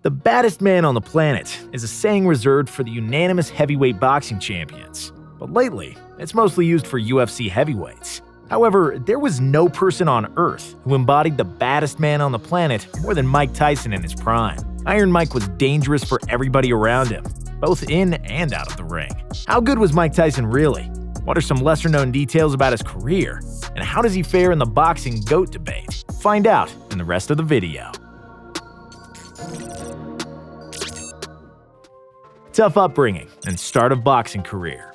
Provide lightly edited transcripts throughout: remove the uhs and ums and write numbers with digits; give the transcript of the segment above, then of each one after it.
The baddest man on the planet is a saying reserved for the unanimous heavyweight boxing champions, but lately, it's mostly used for UFC heavyweights. However, there was no person on Earth who embodied the baddest man on the planet more than Mike Tyson in his prime. Iron Mike was dangerous for everybody around him, both in and out of the ring. How good was Mike Tyson really? What are some lesser-known details about his career? And how does he fare in the boxing GOAT debate? Find out in the rest of the video. Tough upbringing and start of boxing career.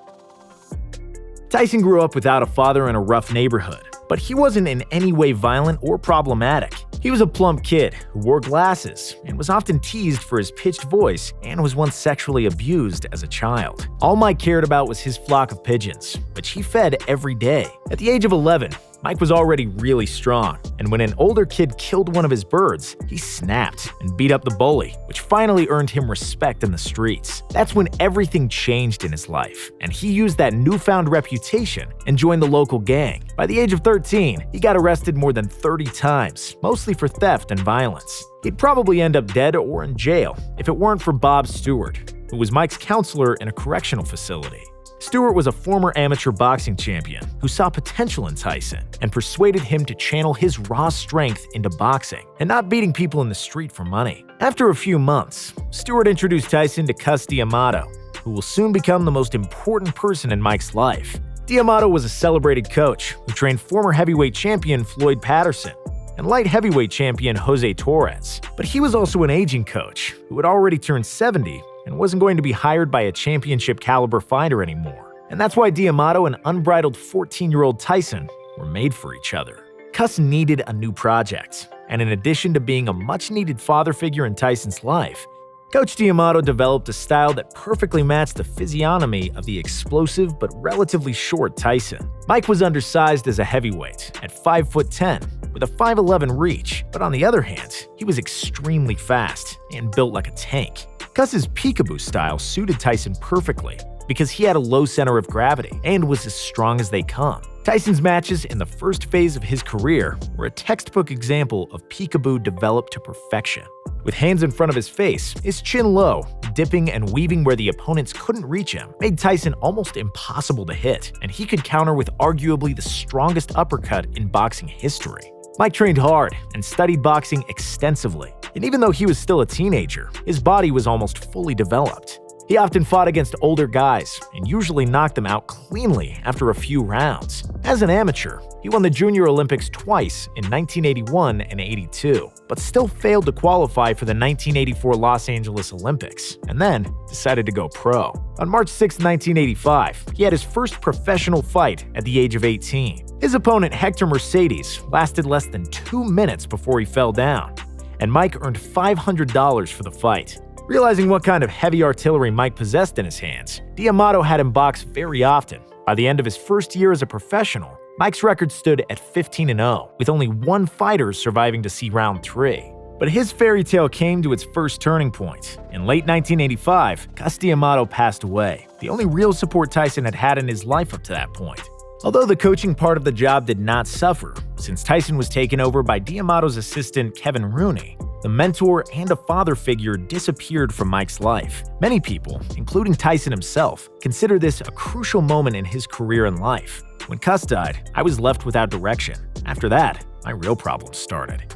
Tyson grew up without a father in a rough neighborhood, but he wasn't in any way violent or problematic. He was a plump kid who wore glasses and was often teased for his pitched voice and was once sexually abused as a child. All Mike cared about was his flock of pigeons, which he fed every day. At the age of 11, Mike was already really strong, and when an older kid killed one of his birds, he snapped and beat up the bully, which finally earned him respect in the streets. That's when everything changed in his life, and he used that newfound reputation and joined the local gang. By the age of 13, he got arrested more than 30 times, mostly for theft and violence. He'd probably end up dead or in jail if it weren't for Bob Stewart, who was Mike's counselor in a correctional facility. Stewart was a former amateur boxing champion who saw potential in Tyson and persuaded him to channel his raw strength into boxing and not beating people in the street for money. After a few months, Stewart introduced Tyson to Cus D'Amato, who will soon become the most important person in Mike's life. D'Amato was a celebrated coach who trained former heavyweight champion Floyd Patterson and light heavyweight champion Jose Torres. But he was also an aging coach who had already turned 70 and wasn't going to be hired by a championship-caliber fighter anymore. And that's why D'Amato and unbridled 14-year-old Tyson were made for each other. Cus needed a new project, and in addition to being a much-needed father figure in Tyson's life, Coach D'Amato developed a style that perfectly matched the physiognomy of the explosive but relatively short Tyson. Mike was undersized as a heavyweight at 5'10", with a 5'11" reach, but on the other hand, he was extremely fast and built like a tank. Cus's peekaboo style suited Tyson perfectly because he had a low center of gravity and was as strong as they come. Tyson's matches in the first phase of his career were a textbook example of peekaboo developed to perfection. With hands in front of his face, his chin low, dipping and weaving where the opponents couldn't reach him, made Tyson almost impossible to hit, and he could counter with arguably the strongest uppercut in boxing history. Mike trained hard and studied boxing extensively, and even though he was still a teenager, his body was almost fully developed. He often fought against older guys and usually knocked them out cleanly after a few rounds. As an amateur, he won the Junior Olympics twice in 1981 and 82, but still failed to qualify for the 1984 Los Angeles Olympics, and then decided to go pro. On March 6, 1985, he had his first professional fight at the age of 18. His opponent, Hector Mercedes, lasted less than 2 minutes before he fell down, and Mike earned $500 for the fight. Realizing what kind of heavy artillery Mike possessed in his hands, D'Amato had him box very often. By the end of his first year as a professional, Mike's record stood at 15-0, with only one fighter surviving to see round 3. But his fairy tale came to its first turning point. In late 1985, Cus D'Amato passed away, the only real support Tyson had had in his life up to that point. Although the coaching part of the job did not suffer, since Tyson was taken over by D'Amato's assistant Kevin Rooney, the mentor and a father figure disappeared from Mike's life. Many people, including Tyson himself, consider this a crucial moment in his career and life. When Cus died, I was left without direction. After that, my real problems started.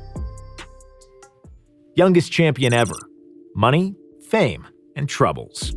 Youngest champion ever. Money, fame, and troubles.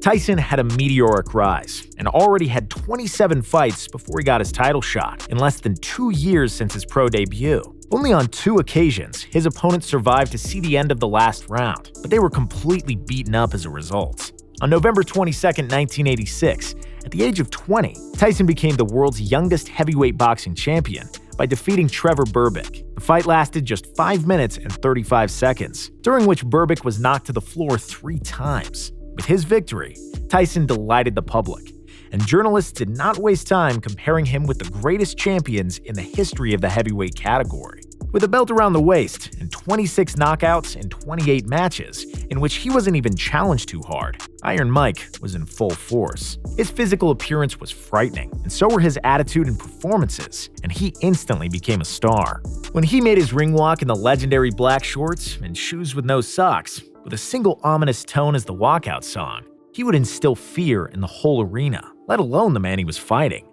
Tyson had a meteoric rise and already had 27 fights before he got his title shot in less than 2 years since his pro debut. Only on 2 occasions, his opponents survived to see the end of the last round, but they were completely beaten up as a result. On November 22, 1986, at the age of 20, Tyson became the world's youngest heavyweight boxing champion by defeating Trevor Berbick. The fight lasted just 5 minutes and 35 seconds, during which Berbick was knocked to the floor 3 times. With his victory, Tyson delighted the public, and journalists did not waste time comparing him with the greatest champions in the history of the heavyweight category. With a belt around the waist and 26 knockouts in 28 matches, in which he wasn't even challenged too hard, Iron Mike was in full force. His physical appearance was frightening, and so were his attitude and performances, and he instantly became a star. When he made his ring walk in the legendary black shorts and shoes with no socks, with a single ominous tone as the walkout song, he would instill fear in the whole arena, let alone the man he was fighting.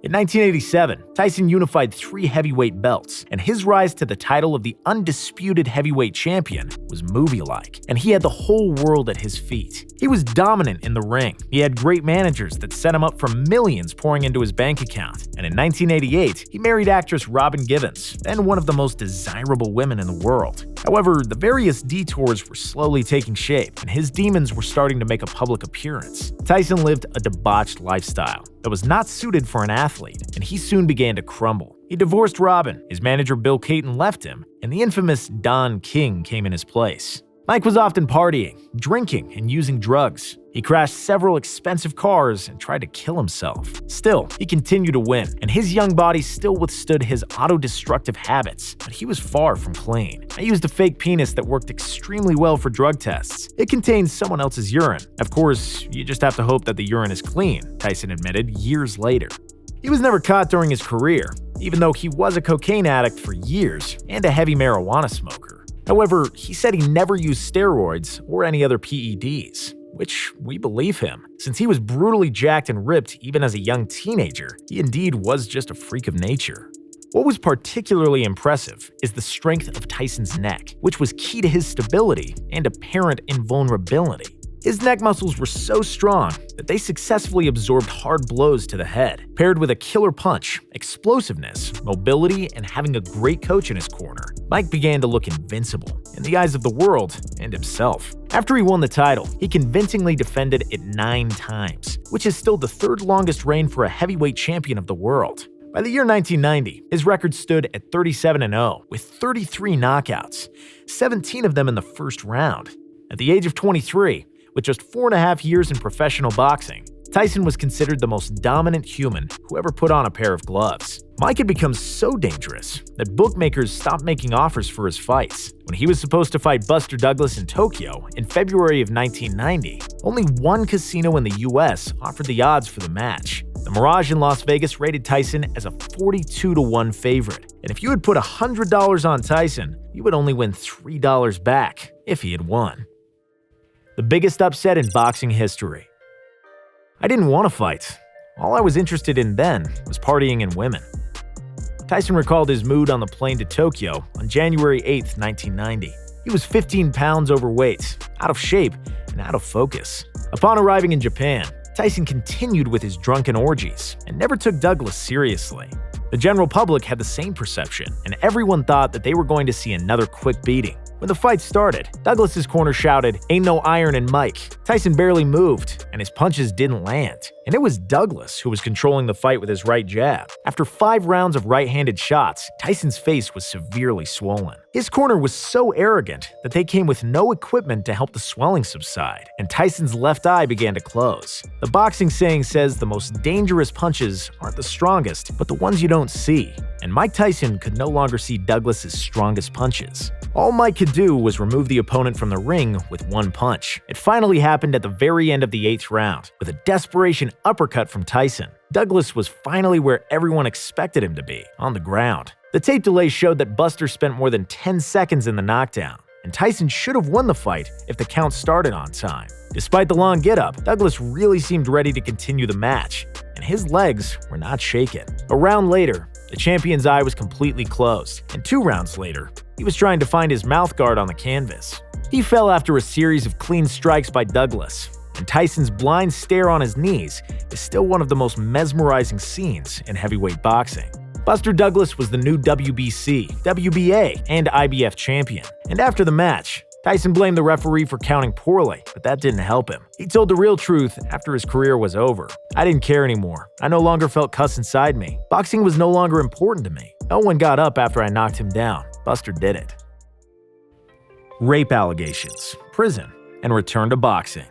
In 1987, Tyson unified 3 heavyweight belts, and his rise to the title of the undisputed heavyweight champion was movie-like, and he had the whole world at his feet. He was dominant in the ring. He had great managers that set him up for millions pouring into his bank account, and in 1988, he married actress Robin Givens, then one of the most desirable women in the world. However, the various detours were slowly taking shape, and his demons were starting to make a public appearance. Tyson lived a debauched lifestyle that was not suited for an athlete, and he soon began to crumble. He divorced Robin, his manager Bill Caton left him, and the infamous Don King came in his place. Mike was often partying, drinking, and using drugs. He crashed several expensive cars and tried to kill himself. Still, he continued to win, and his young body still withstood his auto-destructive habits, but he was far from clean. I used a fake penis that worked extremely well for drug tests. It contained someone else's urine. Of course, you just have to hope that the urine is clean, Tyson admitted years later. He was never caught during his career, even though he was a cocaine addict for years and a heavy marijuana smoker. However, he said he never used steroids or any other PEDs, which we believe him. Since he was brutally jacked and ripped even as a young teenager, he indeed was just a freak of nature. What was particularly impressive is the strength of Tyson's neck, which was key to his stability and apparent invulnerability. His neck muscles were so strong that they successfully absorbed hard blows to the head. Paired with a killer punch, explosiveness, mobility, and having a great coach in his corner, Mike began to look invincible in the eyes of the world and himself. After he won the title, he convincingly defended it 9 times, which is still the 3rd longest reign for a heavyweight champion of the world. By the year 1990, his record stood at 37-0 with 33 knockouts, 17 of them in the first round. At the age of 23, with just 4.5 years in professional boxing, Tyson was considered the most dominant human who ever put on a pair of gloves. Mike had become so dangerous that bookmakers stopped making offers for his fights. When he was supposed to fight Buster Douglas in Tokyo in February of 1990, only one casino in the US offered the odds for the match. The Mirage in Las Vegas rated Tyson as a 42-1 favorite, and if you had put $100 on Tyson, you would only win $3 back if he had won. The biggest upset in boxing history. I didn't want to fight. All I was interested in then was partying and women. Tyson recalled his mood on the plane to Tokyo on January 8, 1990. He was 15 pounds overweight, out of shape, and out of focus. Upon arriving in Japan, Tyson continued with his drunken orgies and never took Douglas seriously. The general public had the same perception, and everyone thought that they were going to see another quick beating. When the fight started, Douglas's corner shouted, "Ain't no iron in Mike." Tyson barely moved, and his punches didn't land. And it was Douglas who was controlling the fight with his right jab. After 5 rounds of right-handed shots, Tyson's face was severely swollen. His corner was so arrogant that they came with no equipment to help the swelling subside, and Tyson's left eye began to close. The boxing saying says the most dangerous punches aren't the strongest, but the ones you don't see. And Mike Tyson could no longer see Douglas's strongest punches. All Mike could do was remove the opponent from the ring with one punch. It finally happened at the very end of the 8th round, with a desperation uppercut from Tyson. Douglas was finally where everyone expected him to be, on the ground. The tape delay showed that Buster spent more than 10 seconds in the knockdown, and Tyson should have won the fight if the count started on time. Despite the long get-up, Douglas really seemed ready to continue the match, and his legs were not shaken. A round later, the champion's eye was completely closed, and 2 rounds later, he was trying to find his mouth guard on the canvas. He fell after a series of clean strikes by Douglas, and Tyson's blind stare on his knees is still one of the most mesmerizing scenes in heavyweight boxing. Buster Douglas was the new WBC, WBA, and IBF champion, and after the match, Tyson blamed the referee for counting poorly, but that didn't help him. He told the real truth after his career was over. "I didn't care anymore. I no longer felt cuss inside me. Boxing was no longer important to me. No one got up after I knocked him down. Buster did it." Rape allegations, prison, and return to boxing.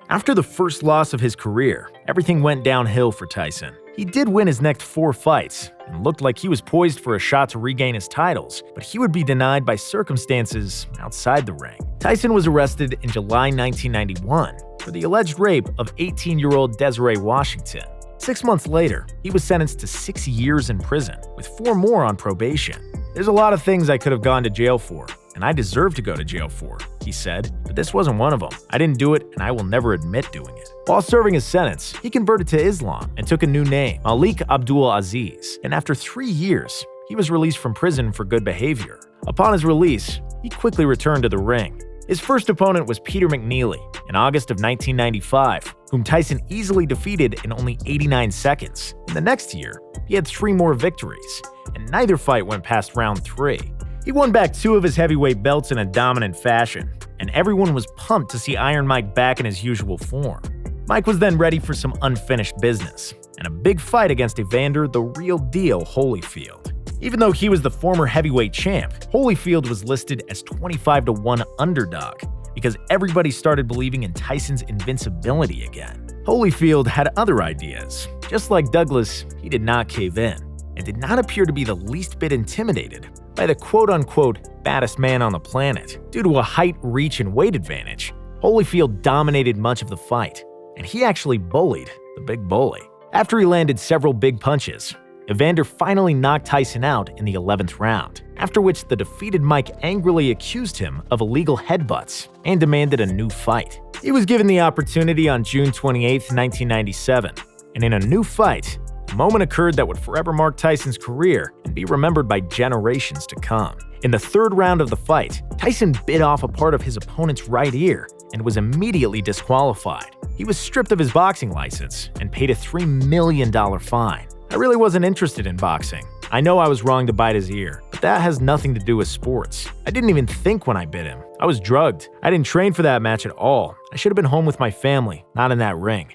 After the first loss of his career, everything went downhill for Tyson. He did win his next 4 fights and looked like he was poised for a shot to regain his titles, but he would be denied by circumstances outside the ring. Tyson was arrested in July 1991 for the alleged rape of 18-year-old Desiree Washington. 6 months later, he was sentenced to 6 years in prison, with 4 more on probation. "There's a lot of things I could have gone to jail for, and I deserve to go to jail for," he said, "but this wasn't one of them. I didn't do it, and I will never admit doing it." While serving his sentence, he converted to Islam and took a new name, Malik Abdul Aziz, and after 3 years, he was released from prison for good behavior. Upon his release, he quickly returned to the ring. His first opponent was Peter McNeely in August of 1995, whom Tyson easily defeated in only 89 seconds. In the next year, he had 3 more victories, and neither fight went past round 3. He won back 2 of his heavyweight belts in a dominant fashion, and everyone was pumped to see Iron Mike back in his usual form. Mike was then ready for some unfinished business, and a big fight against Evander the Real Deal Holyfield. Even though he was the former heavyweight champ, Holyfield was listed as 25-1 underdog because everybody started believing in Tyson's invincibility again. Holyfield had other ideas. Just like Douglas, he did not cave in and did not appear to be the least bit intimidated by the quote-unquote baddest man on the planet. Due to a height, reach, and weight advantage, Holyfield dominated much of the fight, and he actually bullied the big bully. After he landed several big punches, Evander finally knocked Tyson out in the 11th round, after which the defeated Mike angrily accused him of illegal headbutts and demanded a new fight. He was given the opportunity on June 28, 1997, and in a new fight, a moment occurred that would forever mark Tyson's career and be remembered by generations to come. In the 3rd round of the fight, Tyson bit off a part of his opponent's right ear and was immediately disqualified. He was stripped of his boxing license and paid a $3 million fine. "I really wasn't interested in boxing. I know I was wrong to bite his ear, but that has nothing to do with sports. I didn't even think when I bit him. I was drugged. I didn't train for that match at all. I should have been home with my family, not in that ring."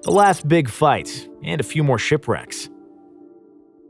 The last big fight, and a few more shipwrecks.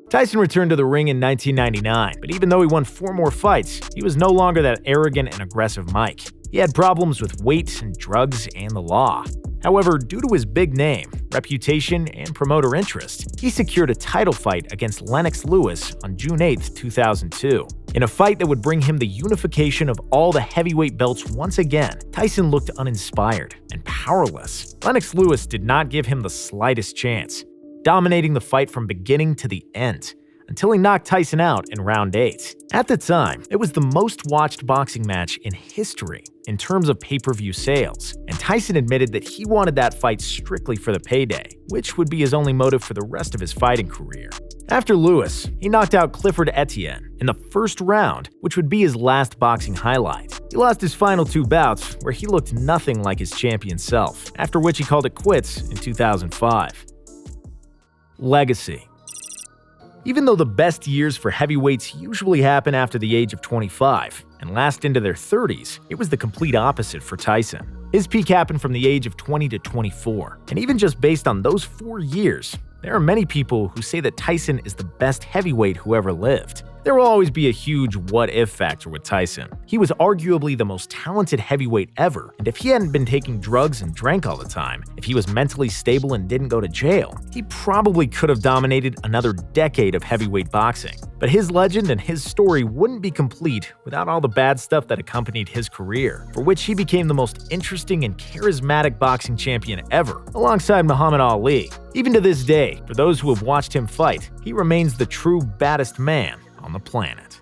Tyson returned to the ring in 1999, but even though he won 4 more fights, he was no longer that arrogant and aggressive Mike. He had problems with weight and drugs and the law. However, due to his big name, reputation, and promoter interest, he secured a title fight against Lennox Lewis on June 8, 2002. In a fight that would bring him the unification of all the heavyweight belts once again, Tyson looked uninspired and powerless. Lennox Lewis did not give him the slightest chance, dominating the fight from beginning to the end, until he knocked Tyson out in round 8. At the time, it was the most watched boxing match in history in terms of pay-per-view sales, and Tyson admitted that he wanted that fight strictly for the payday, which would be his only motive for the rest of his fighting career. After Lewis, he knocked out Clifford Etienne in the 1st round, which would be his last boxing highlight. He lost his final 2 bouts, where he looked nothing like his champion self, after which he called it quits in 2005. Legacy. Even though the best years for heavyweights usually happen after the age of 25 and last into their 30s, it was the complete opposite for Tyson. His peak happened from the age of 20 to 24, and even just based on those 4 years, there are many people who say that Tyson is the best heavyweight who ever lived. There will always be a huge what-if factor with Tyson. He was arguably the most talented heavyweight ever, and if he hadn't been taking drugs and drank all the time, if he was mentally stable and didn't go to jail, he probably could have dominated another decade of heavyweight boxing. But his legend and his story wouldn't be complete without all the bad stuff that accompanied his career, for which he became the most interesting and charismatic boxing champion ever, alongside Muhammad Ali. Even to this day, for those who have watched him fight, he remains the true baddest man on the planet.